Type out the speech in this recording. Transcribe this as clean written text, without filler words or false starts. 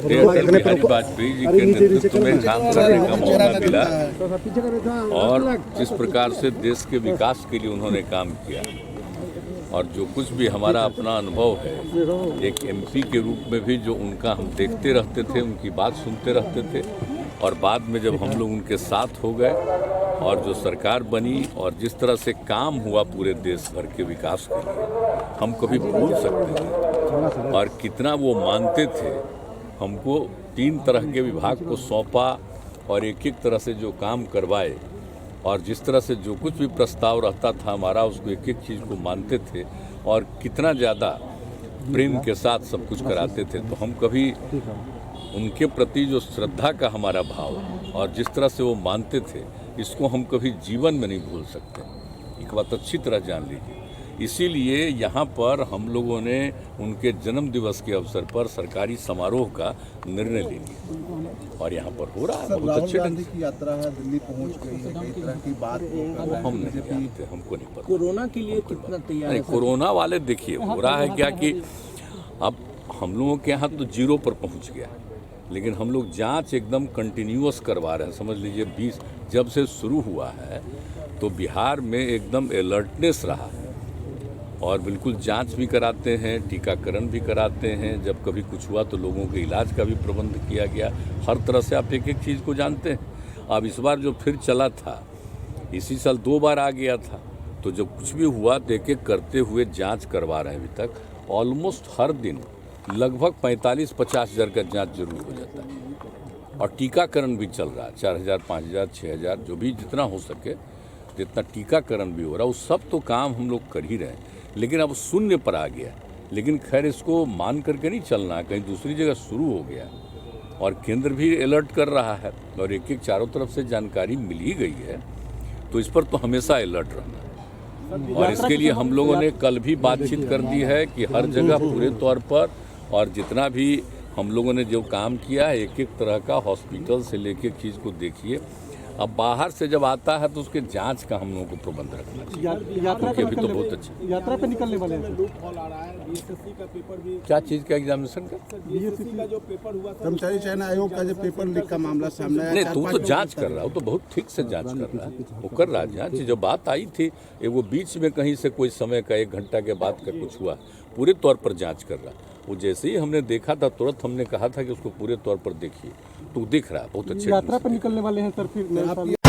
श्रद्धेय अटल बिहारी वाजपेयी जी के नेतृत्व में काम करने का मौका मिला और जिस प्रकार से देश के विकास के लिए उन्होंने काम किया और जो कुछ भी हमारा अपना अनुभव है, एक एमपी के रूप में भी जो उनका हम देखते रहते थे, उनकी बात सुनते रहते थे और बाद में जब हम लोग उनके साथ हो गए और जो सरकार बनी और जिस तरह से काम हुआ पूरे देश भर के विकास के लिए, हम कभी भूल सकते हैं। और कितना वो मानते थे, हमको 3 तरह के विभाग को सौंपा और एक एक तरह से जो काम करवाए और जिस तरह से जो कुछ भी प्रस्ताव रहता था हमारा, उसको एक एक चीज़ को मानते थे और कितना ज़्यादा प्रेम के साथ सब कुछ कराते थे। तो हम कभी उनके प्रति जो श्रद्धा का हमारा भाव और जिस तरह से वो मानते थे, इसको हम कभी जीवन में नहीं भूल सकते। एक बात अच्छी तरह जान लीजिए। इसीलिए यहाँ पर हम लोगों ने उनके जन्म दिवस के अवसर पर सरकारी समारोह का निर्णय ले लिया और यहाँ पर हो रहा है बहुत अच्छे ढंग से। यात्रा है, दिल्ली पहुँच गई है, कई तरह की बात हम नहीं जानते, हमको नहीं पता। कोरोना के लिए कितना तैयार है? कोरोना वाले देखिए हो रहा है क्या कि अब हम लोगों के यहाँ तो 0 पर पहुँच गया, लेकिन हम लोग जांच एकदम कंटिन्यूअस करवा रहे हैं। समझ लीजिए 20 जब से शुरू हुआ है तो बिहार में एकदम अलर्टनेस रहा है और बिल्कुल जांच भी कराते हैं, टीकाकरण भी कराते हैं। जब कभी कुछ हुआ तो लोगों के इलाज का भी प्रबंध किया गया। हर तरह से आप एक एक चीज़ को जानते हैं। अब इस बार जो फिर चला था, इसी साल 2 बार आ गया था, तो जब कुछ भी हुआ तो एक एक करते हुए जाँच करवा रहे हैं। अभी तक ऑलमोस्ट हर दिन लगभग 45-50 हज़ार का जांच जरूर हो जाता है और टीकाकरण भी चल रहा है। 4000, 5000, 6000 जो भी जितना हो सके, जितना टीकाकरण भी हो रहा है, उस सब तो काम हम लोग कर ही रहे हैं। लेकिन अब 0 पर आ गया, लेकिन खैर इसको मान करके नहीं चलना, कहीं दूसरी जगह शुरू हो गया और केंद्र भी अलर्ट कर रहा है और एक एक चारों तरफ से जानकारी मिल ही गई है, तो इस पर तो हमेशा अलर्ट रहना है। और इसके लिए हम लोगों ने कल भी बातचीत कर दी है कि हर जगह पूरे तौर पर और जितना भी हम लोगों ने जो काम किया है, एक एक तरह का हॉस्पिटल से लेके चीज़ को देखिए। अब बाहर से जब आता है तो उसके जांच का हम लोगों को प्रबंध रखना चाहिए। यात्रा पे अभी तो बहुत अच्छा यात्रा पे निकलने वाले हैं। का पेपर भी, क्या चीज़ का एग्जामिनेशन का का जो पेपर हुआ, कर्मचारी चयन आयोग का जो पेपर लीक का मामला सामने आया। नहीं, तू तो जांच कर रहा हो, तो बहुत ठीक से जांच कर रहा है, वो कर रहा है जांच। जब बात आई थी वो बीच में कहीं से कोई समय का 1 घंटा के बाद का कुछ हुआ, पूरे तौर पर जांच कर रहा। वो जैसे ही हमने देखा था तुरंत हमने कहा था कि उसको पूरे तौर पर देखिए, तो दिख रहा है बहुत अच्छे। यात्रा पर निकलने वाले हैं सर फिर?